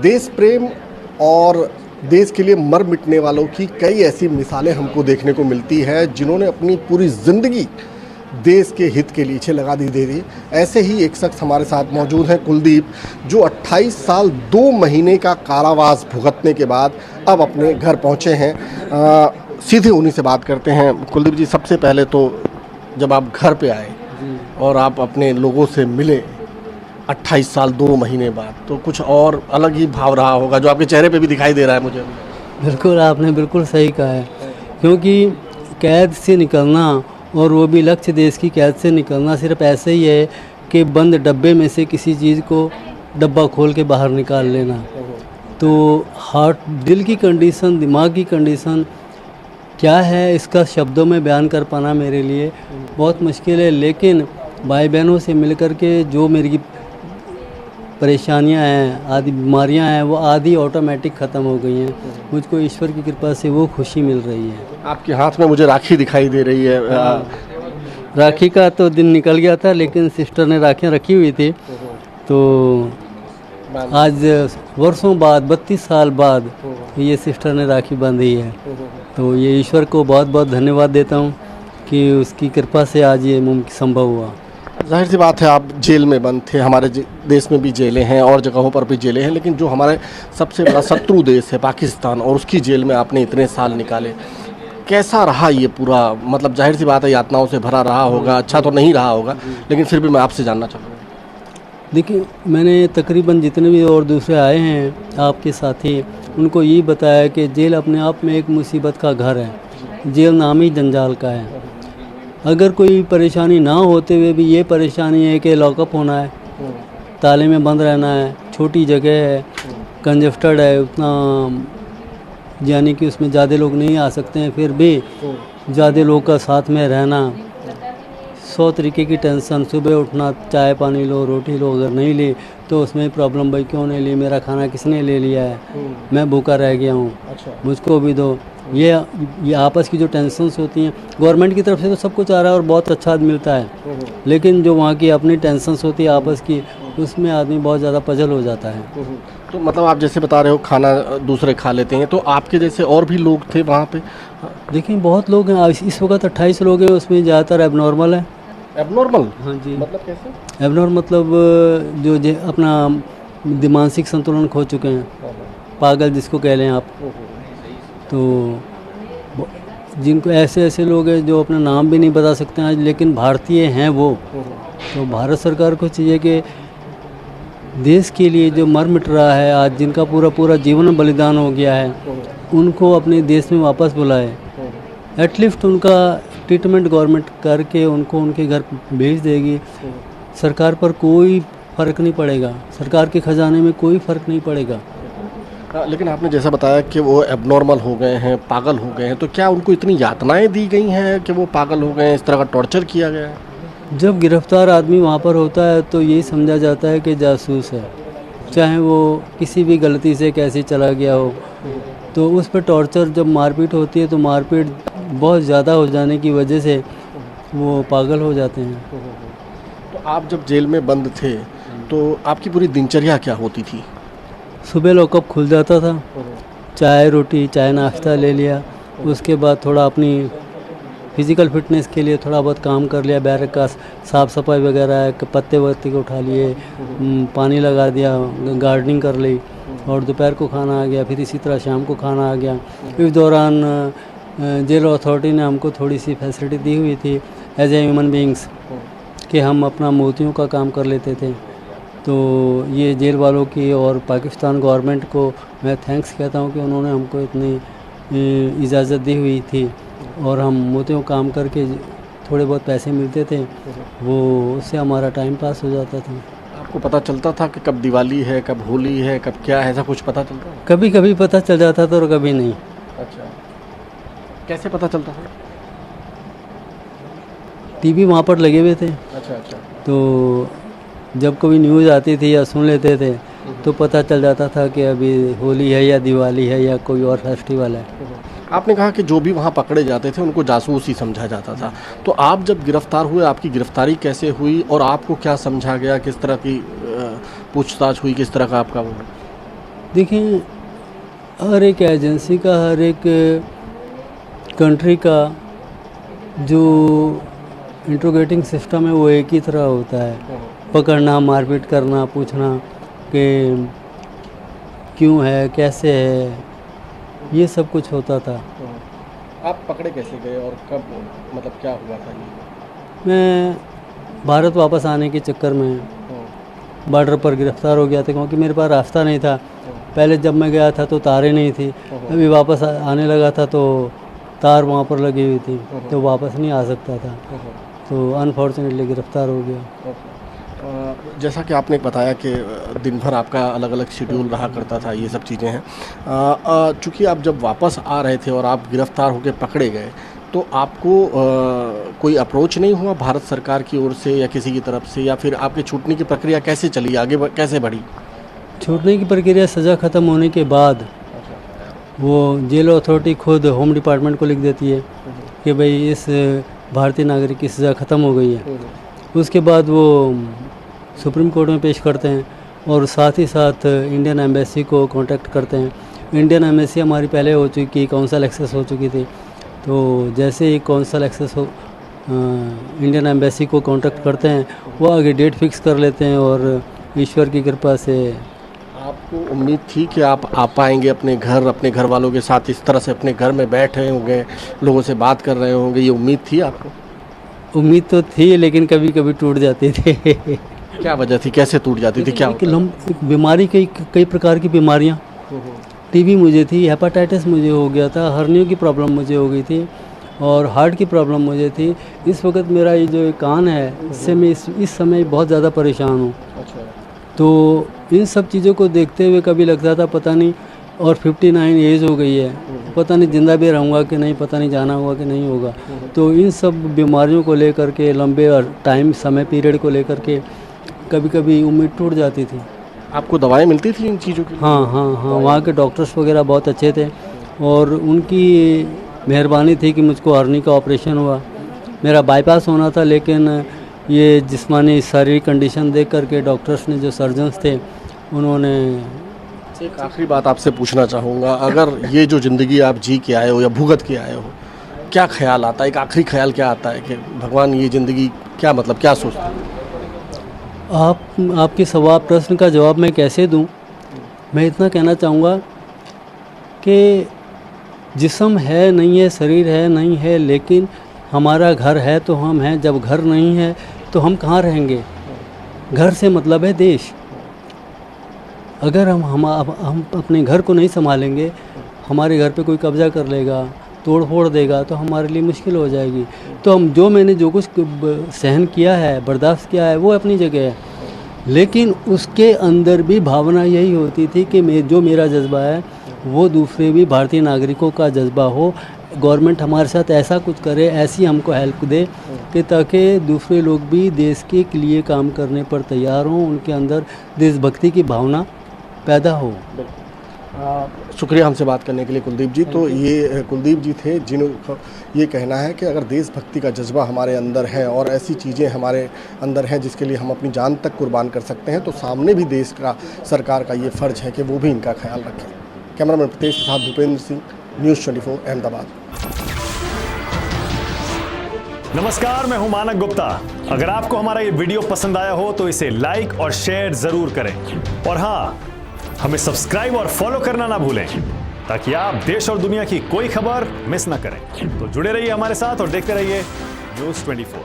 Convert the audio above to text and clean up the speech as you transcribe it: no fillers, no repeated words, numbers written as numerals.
देश प्रेम और देश के लिए मर मिटने वालों की कई ऐसी मिसालें हमको देखने को मिलती है जिन्होंने अपनी पूरी ज़िंदगी देश के हित के लिए लगा दी दे दी। ऐसे ही एक शख्स हमारे साथ मौजूद हैं, कुलदीप, जो 28 साल 2 महीने का कारावास भुगतने के बाद अब अपने घर पहुंचे हैं। सीधे उन्हीं से बात करते हैं। कुलदीप जी, सबसे पहले तो जब आप घर पे आए और आप अपने लोगों से मिले 28 साल 2 महीने बाद, तो कुछ और अलग ही भाव रहा होगा जो आपके चेहरे पे भी दिखाई दे रहा है मुझे। बिल्कुल, आपने बिल्कुल सही कहा है, क्योंकि कैद से निकलना और वो भी लक्ष्य देश की कैद से निकलना सिर्फ ऐसे ही है कि बंद डब्बे में से किसी चीज़ को डब्बा खोल के बाहर निकाल लेना। तो हार्ट, दिल की कंडीशन, दिमाग की कंडीशन क्या है, इसका शब्दों में बयान कर पाना मेरे लिए बहुत मुश्किल है। लेकिन भाई बहनों से मिलकर के जो मेरी परेशानियां हैं, आदि बीमारियां हैं, वो आधी ऑटोमेटिक ख़त्म हो गई हैं। मुझको ईश्वर की कृपा से वो खुशी मिल रही है। आपके हाथ में मुझे राखी दिखाई दे रही है। राखी का तो दिन निकल गया था, लेकिन सिस्टर ने राखियाँ रखी हुई थी, तो आज वर्षों बाद, 32 साल बाद ये सिस्टर ने राखी बांधी है। तो ये ईश्वर को बहुत बहुत धन्यवाद देता हूँ कि उसकी कृपा से आज ये मुमकिन संभव हुआ। जाहिर सी बात है, आप जेल में बंद थे। हमारे देश में भी जेलें हैं और जगहों पर भी जेलें हैं, लेकिन जो हमारे सबसे बड़ा शत्रु देश है पाकिस्तान, और उसकी जेल में आपने इतने साल निकाले, कैसा रहा ये पूरा? मतलब जाहिर सी बात है यातनाओं से भरा रहा होगा, अच्छा तो नहीं रहा होगा, लेकिन फिर भी मैं आपसे जानना चाहूँगा। देखिए, मैंने तकरीबन जितने भी और दूसरे आए हैं आपके साथी, उनको यही बताया कि जेल अपने आप में एक मुसीबत का घर है। जेल नाम ही जंजाल का है। अगर कोई परेशानी ना होते हुए भी ये परेशानी है कि लॉकअप होना है, ताले में बंद रहना है, छोटी जगह है, कंजस्टेड है, उतना यानी कि उसमें ज़्यादा लोग नहीं आ सकते हैं, फिर भी ज़्यादा लोग का साथ में रहना, 100 तरीके की टेंशन, सुबह उठना, चाय पानी लो, रोटी लो, अगर नहीं ली तो उसमें प्रॉब्लम, भाई क्यों नहीं ली, मेरा खाना किसने ले लिया है, मैं भूखा रह गया हूँ, मुझको भी दो। ये आपस की जो टेंशन्स होती हैं, गवर्नमेंट की तरफ से तो सब कुछ आ रहा है और बहुत अच्छा मिलता है, लेकिन जो वहाँ की अपनी टेंशन्स होती है आपस की, उसमें आदमी बहुत ज़्यादा पजल हो जाता है। तो मतलब आप जैसे बता रहे हो खाना दूसरे खा लेते हैं, तो आपके जैसे और भी लोग थे वहाँ पे? देखिए, बहुत लोग हैं इस वक्त, 28 लोग हैं, उसमें ज़्यादातर एबनॉर्मल है। एबनॉर्मल? हाँ जी। मतलब कैसे? एबनॉर्मल मतलब जो अपना मानसिक संतुलन खो चुके हैं, पागल जिसको कह लें आप। तो जिनको ऐसे लोग हैं जो अपना नाम भी नहीं बता सकते हैं, लेकिन भारतीय हैं वो। तो भारत सरकार को चाहिए कि देश के लिए जो मर मिट रहा है आज, जिनका पूरा जीवन बलिदान हो गया है, उनको अपने देश में वापस बुलाए। एटलीस्ट उनका ट्रीटमेंट गवर्नमेंट करके उनको उनके घर भेज देगी। सरकार पर कोई फ़र्क नहीं पड़ेगा, सरकार के ख़जाने में कोई फ़र्क नहीं पड़ेगा। लेकिन आपने जैसा बताया कि वो एबनॉर्मल हो गए हैं, पागल हो गए हैं, तो क्या उनको इतनी यातनाएं दी गई हैं कि वो पागल हो गए हैं, इस तरह का टॉर्चर किया गया है? जब गिरफ्तार आदमी वहाँ पर होता है तो यही समझा जाता है कि जासूस है, चाहे वो किसी भी गलती से कैसे चला गया हो। तो उस पर टॉर्चर, जब मारपीट होती है तो मारपीट बहुत ज़्यादा हो जाने की वजह से वो पागल हो जाते हैं। तो आप जब जेल में बंद थे तो आपकी पूरी दिनचर्या क्या होती थी? सुबह लॉकअप खुल जाता था, चाय रोटी, चाय नाश्ता ले लिया, उसके बाद थोड़ा अपनी फिज़िकल फिटनेस के लिए थोड़ा बहुत काम कर लिया, बैरक का साफ़ सफाई वगैरह है, पत्ते वत्ते को उठा लिए, पानी लगा दिया, गार्डनिंग कर ली, और दोपहर को खाना आ गया, फिर इसी तरह शाम को खाना आ गया। इस दौरान जेल अथॉरिटी ने हमको थोड़ी सी फैसिलिटी दी हुई थी एज ए ह्यूमन बींग्स, कि हम अपना मोतियों का काम कर लेते थे। तो ये जेल वालों की और पाकिस्तान गवर्नमेंट को मैं थैंक्स कहता हूँ कि उन्होंने हमको इतनी इजाज़त दी हुई थी, और हम मोतियों काम करके थोड़े बहुत पैसे मिलते थे, वो उससे हमारा टाइम पास हो जाता था। आपको पता चलता था कि कब दिवाली है, कब होली है, कब क्या है, ऐसा कुछ पता चलता था? कभी कभी पता चल जाता था और कभी नहीं। अच्छा, कैसे पता चलता था? टीवी वहाँ पर लगे हुए थे। अच्छा अच्छा। तो जब कभी न्यूज़ आती थी या सुन लेते थे तो पता चल जाता था कि अभी होली है या दिवाली है या कोई और फेस्टिवल है। आपने कहा कि जो भी वहाँ पकड़े जाते थे उनको जासूस ही समझा जाता था, तो आप जब गिरफ्तार हुए, आपकी गिरफ्तारी कैसे हुई और आपको क्या समझा गया, किस तरह की पूछताछ हुई, किस तरह का आपका वो? देखिए, हर एक एजेंसी का, हर एक कंट्री का जो इंट्रोगेटिंग सिस्टम है वो एक ही तरह होता है। पकड़ना, मारपीट करना, पूछना कि क्यों है, कैसे है, ये सब कुछ होता था। आप पकड़े कैसे गए और कब, मतलब क्या हुआ था ये? मैं भारत वापस आने के चक्कर में बॉर्डर पर गिरफ्तार हो गया था, क्योंकि मेरे पास रास्ता नहीं था। पहले जब मैं गया था तो तारें नहीं थी, अभी वापस आने लगा था तो तार वहाँ पर लगी हुई थी, तो वापस नहीं आ सकता था, तो अनफॉर्चुनेटली गिरफ्तार हो गया। जैसा कि आपने बताया कि दिन भर आपका अलग अलग शेड्यूल रहा करता था, ये सब चीज़ें हैं। चूँकि आप जब वापस आ रहे थे और आप गिरफ्तार होकर पकड़े गए, तो आपको कोई अप्रोच नहीं हुआ भारत सरकार की ओर से या किसी की तरफ से, या फिर आपके छूटने की प्रक्रिया कैसे चली, आगे कैसे बढ़ी? छूटने की प्रक्रिया सज़ा ख़त्म होने के बाद वो जेल अथॉरिटी खुद होम डिपार्टमेंट को लिख देती है कि भाई इस भारतीय नागरिक की सज़ा ख़त्म हो गई है। उसके बाद वो सुप्रीम कोर्ट में पेश करते हैं और साथ ही साथ इंडियन एम्बेसी को कांटेक्ट करते हैं। इंडियन एम्बेसी हमारी पहले हो चुकी, काउंसिल एक्सेस हो चुकी थी, तो जैसे ही काउंसिल एक्सेस हो इंडियन एम्बेसी को कांटेक्ट करते हैं, वो आगे डेट फिक्स कर लेते हैं और ईश्वर की कृपा से। आपको उम्मीद थी कि आप आ पाएंगे अपने घर, अपने घर वालों के साथ इस तरह से अपने घर में बैठ रहे होंगे, लोगों से बात कर रहे होंगे, ये उम्मीद थी आपको? उम्मीद तो थी, लेकिन कभी कभी टूट जाते थे। क्या वजह थी, कैसे टूट जाती थी, क्या एक बीमारी, कई प्रकार की बीमारियाँ, टीबी मुझे थी, हेपाटाइटिस मुझे हो गया था, हर्नियों की प्रॉब्लम मुझे हो गई थी और हार्ट की प्रॉब्लम मुझे थी। इस वक्त मेरा ये जो कान है, इससे मैं इस समय बहुत ज़्यादा परेशान हूँ। तो इन सब चीज़ों को देखते हुए कभी लगता था पता नहीं, और 59 एज हो गई है, पता नहीं ज़िंदा भी रहूँगा कि नहीं, पता नहीं जाना होगा कि नहीं होगा। तो इन सब बीमारियों को लेकर के, लंबे और समय पीरियड को लेकर के कभी कभी उम्मीद टूट जाती थी। आपको दवाएं मिलती थी इन चीज़ों की? हाँ, वहाँ के डॉक्टर्स वगैरह बहुत अच्छे थे और उनकी मेहरबानी थी कि मुझको हर्नी का ऑपरेशन हुआ। मेरा बाईपास होना था, लेकिन ये जिस्मानी शारीरिक कंडीशन देख करके डॉक्टर्स ने, जो सर्जन्स थे, उन्होंने। एक आखिरी बात आपसे पूछना चाहूँगा, अगर ये जो ज़िंदगी आप जी के आए हो या भुगत के आए हो, क्या ख्याल आता है, एक आखिरी ख्याल क्या आता है कि भगवान ये ज़िंदगी क्या, मतलब क्या सोचते हैं? आपके सवाल प्रश्न का जवाब मैं कैसे दूं? मैं इतना कहना चाहूँगा कि जिस्म है नहीं है, शरीर है नहीं है, लेकिन हमारा घर है तो हम हैं। जब घर नहीं है तो हम कहाँ रहेंगे? घर से मतलब है देश। अगर हम अपने घर को नहीं संभालेंगे, हमारे घर पे कोई कब्ज़ा कर लेगा, तोड़ फोड़ देगा, तो हमारे लिए मुश्किल हो जाएगी। तो मैंने जो कुछ सहन किया है, बर्दाश्त किया है, वो अपनी जगह है, लेकिन उसके अंदर भी भावना यही होती थी कि जो मेरा जज्बा है वो दूसरे भी भारतीय नागरिकों का जज्बा हो। गवर्नमेंट हमारे साथ ऐसा कुछ करे, ऐसी हमको हेल्प दे कि ताकि दूसरे लोग भी देश के लिए काम करने पर तैयार हों, उनके अंदर देशभक्ति की भावना पैदा हो। शुक्रिया हमसे बात करने के लिए कुलदीप जी। तो ये कुलदीप जी थे जिन्होंने ये कहना है कि अगर देशभक्ति का जज्बा हमारे अंदर है और ऐसी चीज़ें हमारे अंदर हैं जिसके लिए हम अपनी जान तक कुर्बान कर सकते हैं, तो सामने भी देश का, सरकार का ये फ़र्ज़ है कि वो भी इनका ख्याल रखें। कैमरामैन प्रतेश के साथ भूपेंद्र सिंह, न्यूज़ 24 अहमदाबाद। नमस्कार, मैं हूं मानक गुप्ता। अगर आपको हमारा ये वीडियो पसंद आया हो तो इसे लाइक और शेयर जरूर करें, और हाँ, हमें सब्सक्राइब और फॉलो करना ना भूलें ताकि आप देश और दुनिया की कोई खबर मिस ना करें। तो जुड़े रहिए हमारे साथ और देखते रहिए न्यूज़ 24।